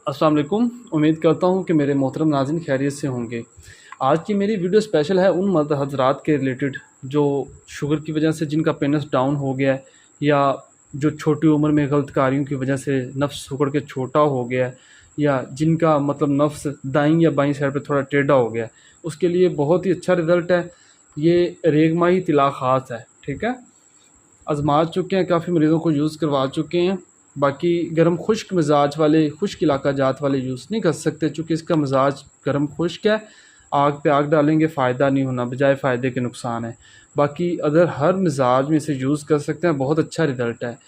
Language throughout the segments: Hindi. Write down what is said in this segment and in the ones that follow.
अस्सलाम वालेकुम। उम्मीद करता हूँ कि मेरे मोहतरम नाज़रीन खैरियत से होंगे। आज की मेरी वीडियो स्पेशल है उन मर्द हज़रात के रिलेटेड जो शुगर की वजह से जिनका पेनिस डाउन हो गया है, या जो छोटी उम्र में गलत कार्यों की वजह से नफ्स सिकुड़ के छोटा हो गया है, या जिनका मतलब नफ्स दाईं या बाईं साइड पे थोड़ा टेढ़ा हो गया है। उसके लिए बहुत ही अच्छा रिज़ल्ट है। ये रेगमाही तिला ख़ास है, ठीक है। आज़मा चुके हैं, काफ़ी मरीज़ों को यूज़ करवा चुके हैं। बाकी गर्म खुश्क मिजाज वाले, खुश्क इलाका जात वाले यूज़ नहीं कर सकते, चूँकि इसका मिजाज गर्म खुश्क है। आग पे आग डालेंगे, फ़ायदा नहीं होना, बजाय फ़ायदे के नुकसान है। बाकी अगर हर मिजाज में इसे यूज़ कर सकते हैं, बहुत अच्छा रिज़ल्ट है।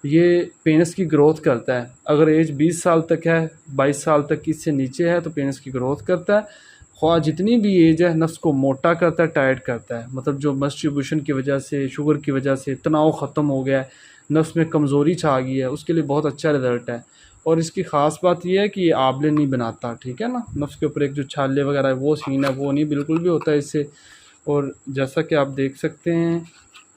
ये पेनिस की ग्रोथ करता है। अगर एज 20 साल तक है, 22 साल तक की इससे नीचे है तो पेनिस की ग्रोथ करता है। ख्वाह जितनी भी एज है, नफ्स को मोटा करता है, टाइट करता है। मतलब जो मस्टिब्यूशन की वजह से, शुगर की वजह से तनाव ख़त्म हो गया है, नफ्स में कमज़ोरी छा गई है, उसके लिए बहुत अच्छा रिज़ल्ट है। और इसकी ख़ास बात यह है कि ये आंवले नहीं बनाता, ठीक है ना। नफ्स के ऊपर एक जो छाले वगैरह है वो सीन है, वो नहीं बिल्कुल भी होता है इससे। और जैसा कि आप देख सकते हैं,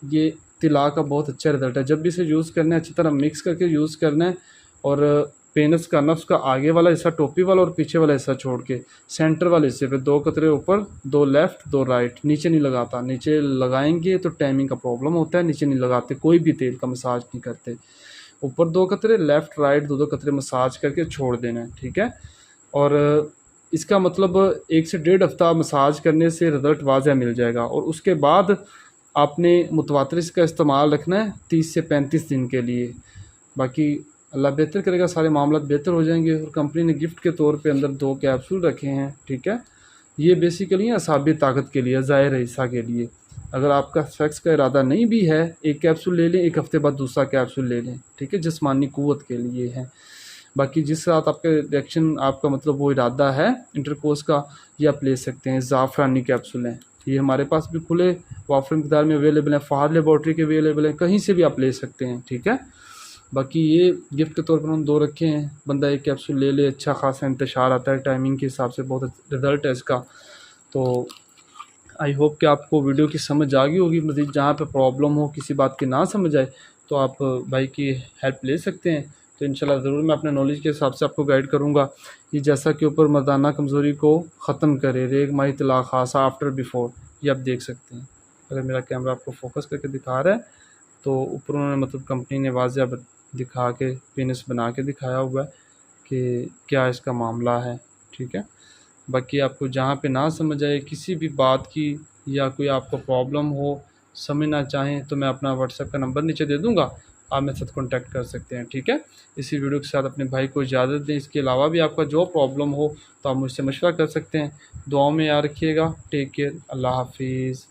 ये तिला का बहुत अच्छा रिज़ल्ट है। जब भी इसे यूज़ करना है, अच्छी तरह मिक्स करके यूज़ करना है। और पेनिस का, नफ्स का आगे वाला हिस्सा, टोपी वाला और पीछे वाला हिस्सा छोड़ के सेंटर वाले हिस्से पे 2 कतरे ऊपर, 2 लेफ़्ट, 2 राइट। नीचे नहीं लगाता, नीचे लगाएंगे तो टाइमिंग का प्रॉब्लम होता है। नीचे नहीं लगाते, कोई भी तेल का मसाज नहीं करते। ऊपर 2 कतरे, लेफ़्ट राइट 2-2 कतरे मसाज करके छोड़ देना है, ठीक है। और इसका मतलब 1 से डेढ़ हफ़्ता मसाज करने से रिज़ल्ट वाज़ह मिल जाएगा। और उसके बाद आपने मुतवातिर इसका इस्तेमाल रखना है 30 से 35 दिन के लिए। बाकी अल्लाह बेहतर करेगा, सारे मामला बेहतर हो जाएंगे। और कंपनी ने गिफ्ट के तौर पे अंदर 2 कैप्सूल रखे हैं, ठीक है। ये बेसिकली असाबी ताकत के लिए, ज़ाहिर हिस्सा के लिए। अगर आपका सेक्स का इरादा नहीं भी है, एक कैप्सूल ले लें, 1 हफ़्ते बाद दूसरा कैप्सूल ले लें, ठीक है। जिस्मानी क़ुव्वत के लिए है। बाकी जिस रात आपका रिएक्शन, आपका मतलब वो इरादा है इंटरकोर्स का, ये आप ले सकते हैं। ज़ाफ़रानी कैप्सूल हैं, ये हमारे पास भी खुले वाफर मकदार में अवेलेबल हैं। फ़हाद लेबॉर्ट्री के अवेलेबल हैं, कहीं से भी आप ले सकते हैं, ठीक है। बाकी ये गिफ्ट के तौर पर हम 2 रखे हैं। बंदा 1 कैप्सूल ले ले, अच्छा खासा इंतशार आता है, टाइमिंग के हिसाब से बहुत रिज़ल्ट है इसका। तो आई होप कि आपको वीडियो की समझ आ गई होगी। मज़ीद जहाँ पे प्रॉब्लम हो, किसी बात की ना समझ आए, तो आप भाई की हेल्प ले सकते हैं। तो इंशाल्लाह ज़रूर मैं अपने नॉलेज के हिसाब से आपको गाइड करूँगा। ये जैसा कि ऊपर मर्दाना कमज़ोरी को ख़त्म करे, रेगमाही तिला ख़ासा आफ्टर बिफ़ोर, ये आप देख सकते हैं। अगर मेरा कैमरा आपको फ़ोकस करके दिखा रहा है तो ऊपर उन्होंने मतलब कंपनी ने वाज़ह दिखा के पेनिस बना के दिखाया हुआ है कि क्या इसका मामला है, ठीक है। बाकी आपको जहाँ पे ना समझ आए किसी भी बात की, या कोई आपको प्रॉब्लम हो, समझना चाहें, तो मैं अपना व्हाट्सएप का नंबर नीचे दे दूँगा, आप मेरे साथ कॉन्टैक्ट कर सकते हैं, ठीक है। इसी वीडियो के साथ अपने भाई को इजाज़त दें। इसके अलावा भी आपका जो प्रॉब्लम हो तो आप मुझसे मशवरा कर सकते हैं। दुआओं में याद रखिएगा। Take care. अल्लाह हाफ़िज़।